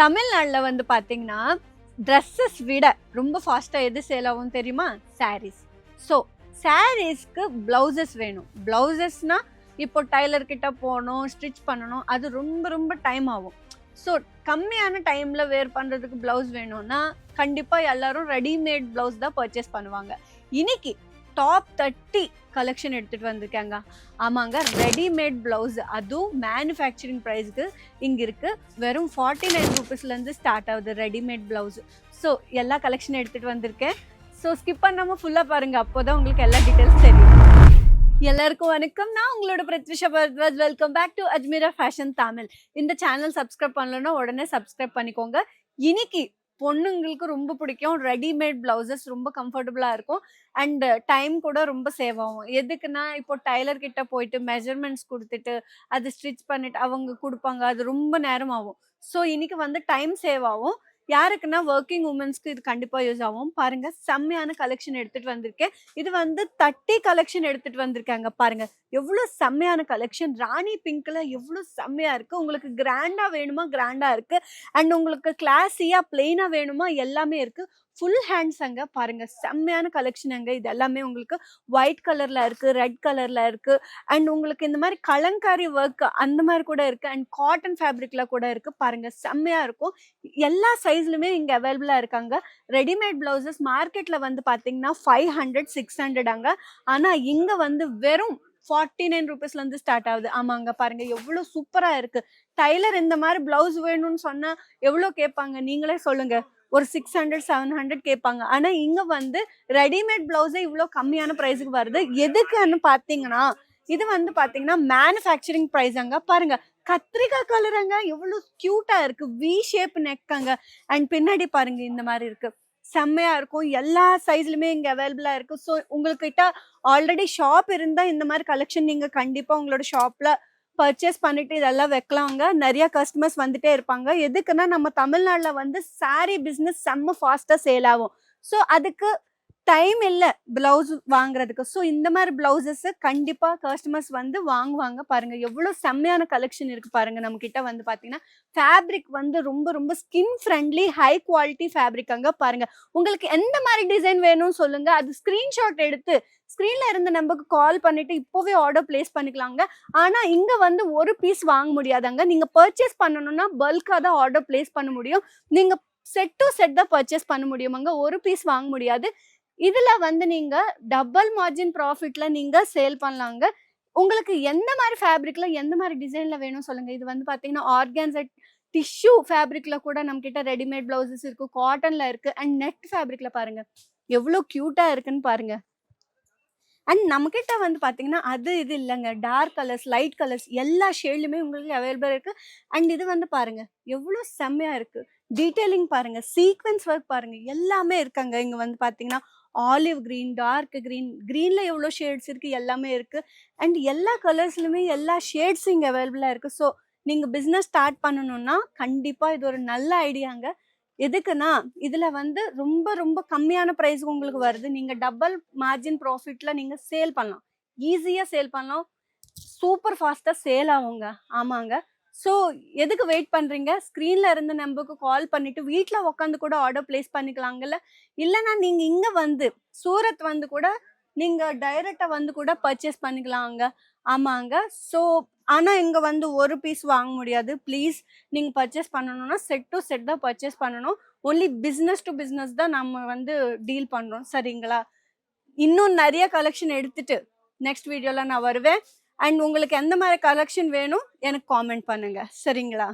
தமிழ்நாடுல வந்து பாத்தீங்கன்னா ட்ரெஸ்ஸஸ் விட ரொம்ப ஃபாஸ்டா எது சேல் ஆகும் தெரியுமா? சாரீஸ். ஸோ சாரீஸ்க்கு பிளவுசஸ் வேணும். பிளவுசஸ்னா இப்போ டைலர் கிட்ட போகணும், ஸ்டிச் பண்ணணும், அது ரொம்ப ரொம்ப டைம் ஆகும். ஸோ கம்மியான டைம்ல வேர் பண்றதுக்கு பிளவுஸ் வேணும்னா கண்டிப்பா எல்லாரும் ரெடிமேட் பிளவுஸ் தான் பர்ச்சேஸ் பண்ணுவாங்க. இன்னைக்கு டாப் 30 கலெக்ஷன் எடுத்துட்டு வந்திருக்காங்க. ஆமாங்க, ரெடிமேட் பிளவுஸ், அதுவும் மேனுஃபேக்சரிங் ப்ரைஸ்க்கு இங்க இருக்கு. வெறும் 49 ருபீஸ்லேருந்து ஸ்டார்ட் ஆகுது ரெடிமேட் பிளவுஸ். ஸோ எல்லா கலெக்ஷன் எடுத்துட்டு வந்திருக்கேன். ஸோ ஸ்கிப் பண்ணாம ஃபுல்லா பாருங்க, அப்போதான் உங்களுக்கு எல்லா டீட்டெயில்ஸ் தெரியும். எல்லாருக்கும் வணக்கம், நான் உங்களோட Prathvisha Bharadwaj. Welcome back to Ajmeera fashion Tamil. இந்த சேனல் சப்ஸ்கிரைப் பண்ணலன்னா உடனே சப்ஸ்கிரைப் பண்ணிக்கோங்க. இன்னைக்கு பொண்ணுங்களுக்கு ரொம்ப பிடிக்கும் ரெடிமேட் பிளவுசஸ், ரொம்ப கம்ஃபர்டபுளாக இருக்கும் அண்ட் டைம் கூட ரொம்ப சேவ் ஆகும். எதுக்குன்னா இப்போ டைலர் கிட்ட போயிட்டு மெஷர்மெண்ட்ஸ் கொடுத்துட்டு அது ஸ்டிச் பண்ணிட்டு அவங்க கொடுப்பாங்க, அது ரொம்ப நேரம் ஆகும். ஸோ இன்னைக்கு வந்து டைம் சேவ் ஆகும். யாருக்குன்னா ஒர்க்கிங் உமன்ஸ்க்கு இது கண்டிப்பாக யூஸ் ஆகும். பாருங்க, செம்மையான கலெக்ஷன் எடுத்துட்டு வந்திருக்கேன். இது வந்து 30 கலெக்ஷன் எடுத்துட்டு வந்திருக்காங்க. பாருங்க எவ்வளோ செம்மையான கலெக்ஷன். ராணி பிங்க்ல எவ்வளோ செம்மையா இருக்கு. உங்களுக்கு கிராண்டா வேணுமா கிராண்டா இருக்கு, அண்ட் உங்களுக்கு கிளாஸியா பிளெயினா வேணுமா எல்லாமே இருக்கு. ஃபுல் ஹேண்ட்ஸ் அங்க பாருங்க, செம்மையான கலெக்ஷன் அங்க. இது எல்லாமே உங்களுக்கு ஒயிட் கலர்ல இருக்கு, ரெட் கலர்ல இருக்கு, அண்ட் உங்களுக்கு இந்த மாதிரி கலங்காரி ஒர்க் அந்த மாதிரி கூட இருக்கு, அண்ட் காட்டன் ஃபேப்ரிக்ல கூட இருக்கு. பாருங்க செம்மையா இருக்கும். எல்லா சைஸ்லுமே இங்க அவைலபிளா இருக்காங்க. ரெடிமேட் பிளவுசஸ் மார்க்கெட்ல வந்து பாத்தீங்கன்னா 500 600 அங்க, ஆனா இங்க வந்து வெறும் 49 ருபீஸ்ல இருந்து ஸ்டார்ட் ஆகுது. ஆமாங்க, பாருங்க எவ்வளவு சூப்பரா இருக்கு. டைலர் இந்த மாதிரி பிளவுஸ் வேணும்னு சொன்னா எவ்வளவு கேட்பாங்க நீங்களே சொல்லுங்க? ஒரு 600 700 கேட்பாங்க. ஆனா இங்க வந்து ரெடிமேட் பிளவுஸே இவ்வளவு கம்மியான பிரைஸுக்கு வருது. எதுக்குன்னு பாத்தீங்கன்னா இது வந்து பாத்தீங்கன்னா மேனுஃபேக்சரிங் பிரைஸ் அங்க. பாருங்க கத்திரிக்காய் கலருங்க, எவ்வளவு கியூட்டா இருக்கு. வி ஷேப் நெக் அங்க, அண்ட் பின்னாடி பாருங்க இந்த மாதிரி இருக்கு. செம்மையா இருக்கும். எல்லா சைஸ்லுமே இங்க அவைலபிளா இருக்கு. ஸோ உங்ககிட்ட ஆல்ரெடி ஷாப் இருந்தா இந்த மாதிரி கலெக்ஷன் நீங்க கண்டிப்பா உங்களோட ஷாப்ல பர்ச்சேஸ் பண்ணிட்டு இதெல்லாம் வைக்கலாங்க. நிறைய கஸ்டமர்ஸ் வந்துட்டே இருப்பாங்க. எதுக்குன்னா நம்ம தமிழ்நாடுல வந்து சாரி பிஸ்னஸ் செம்ம ஃபாஸ்டா சேல் ஆகும். ஸோ அதுக்கு டைம் இல்லை பிளவுஸ் வாங்குறதுக்கு. ஸோ இந்த மாதிரி பிளவுசஸ் கண்டிப்பா கஸ்டமர்ஸ் வந்து வாங்குவாங்க. பாருங்க எவ்வளவு செம்மையான கலெக்ஷன் இருக்கு. பாருங்க நம்ம கிட்ட வந்து பாத்தீங்கன்னா ஃபேப்ரிக் வந்து ரொம்ப ரொம்ப skin friendly high quality fabric அங்க. பாருங்க உங்களுக்கு எந்த மாதிரி டிசைன் வேணும்னு சொல்லுங்க, அது ஸ்கிரீன்ஷாட் எடுத்து ஸ்கிரீன்ல இருந்து நமக்கு கால் பண்ணிட்டு இப்போவே ஆர்டர் பிளேஸ் பண்ணிக்கலாங்க. ஆனா இங்க வந்து ஒரு பீஸ் வாங்க முடியாதாங்க. நீங்க பர்ச்சேஸ் பண்ணணும்னா பல்கா தான் ஆர்டர் பிளேஸ் பண்ண முடியும். நீங்க செட் டு செட் தான் பர்ச்சேஸ் பண்ண முடியுமாங்க, ஒரு பீஸ் வாங்க முடியாது. இதுல வந்து நீங்க டபுள் மார்ஜின் ப்ராஃபிட்ல நீங்க சேல் பண்ணலாங்க. உங்களுக்கு எந்த மாதிரி ஃபேப்ரிக்ல எந்த மாதிரி டிசைன்ல வேணும் சொல்லுங்க. இது வந்து பாத்தீங்கன்னா ஆர்கான்சா டிஷ்யூ ஃபேப்ரிக்ல கூட நம்ம கிட்ட ரெடிமேட் பிளவுசஸ் இருக்கு, காட்டன்ல இருக்கு, அண்ட் நெட் ஃபேப்ரிக்ல பாருங்க எவ்வளவு கியூட்டா இருக்குன்னு பாருங்க. அண்ட் நம்மக்கிட்ட வந்து பார்த்தீங்கன்னா அது இது இல்லைங்க, டார்க் கலர்ஸ் லைட் கலர்ஸ் எல்லா ஷேட்லையுமே உங்களுக்கு அவைலபிளாக இருக்குது. அண்ட் இது வந்து பாருங்கள் எவ்வளோ செம்மையாக இருக்குது. டீட்டெயிலிங் பாருங்கள், சீக்வென்ஸ் ஒர்க் பாருங்கள், எல்லாமே இருக்காங்க. இங்கே வந்து பார்த்தீங்கன்னா ஆலிவ் க்ரீன், டார்க் க்ரீன், க்ரீனில் எவ்வளோ ஷேட்ஸ் இருக்குது எல்லாமே இருக்குது. அண்ட் எல்லா கலர்ஸ்லையுமே எல்லா ஷேட்ஸும் இங்கே அவைலபிளாக இருக்குது. ஸோ நீங்கள் பிஸ்னஸ் ஸ்டார்ட் பண்ணணுன்னா கண்டிப்பாக இது ஒரு நல்ல ஐடியாங்க. எதுக்குன்னா இதுல வந்து ரொம்ப ரொம்ப கம்மியான பிரைஸ்க்கு உங்களுக்கு வருது. நீங்க டபுள் மார்ஜின் ப்ராஃபிட்ல நீங்க சேல் பண்ணலாம், ஈஸியா சேல் பண்ணலாம், சூப்பர் ஃபாஸ்டா சேல் ஆகுங்க. ஆமாங்க. ஸோ எதுக்கு வெயிட் பண்றீங்க? ஸ்க்ரீன்ல இருந்து நம்பருக்கு கால் பண்ணிட்டு வீட்டில் உட்காந்து கூட ஆர்டர் பிளேஸ் பண்ணிக்கலாங்கல்ல. இல்லைன்னா நீங்க இங்க வந்து சூரத் வந்து கூட நீங்க டைரக்டா வந்து கூட பர்ச்சேஸ் பண்ணிக்கலாங்க. ஆமாங்க. ஸோ ஆனா இங்க வந்து ஒரு பீஸ் வாங்க முடியாது. ப்ளீஸ் நீங்க பர்ச்சேஸ் பண்ணணும்னா செட் டு செட் தான் பர்ச்சேஸ் பண்ணணும். ஒன்லி பிஸ்னஸ் டு பிஸ்னஸ் தான் நம்ம வந்து டீல் பண்றோம், சரிங்களா? இன்னும் நிறைய கலெக்ஷன் எடுத்துட்டு நெக்ஸ்ட் வீடியோல நான் வருவேன். அண்ட் உங்களுக்கு எந்த மாதிரி கலெக்ஷன் வேணும் எனக்கு காமெண்ட் பண்ணுங்க, சரிங்களா?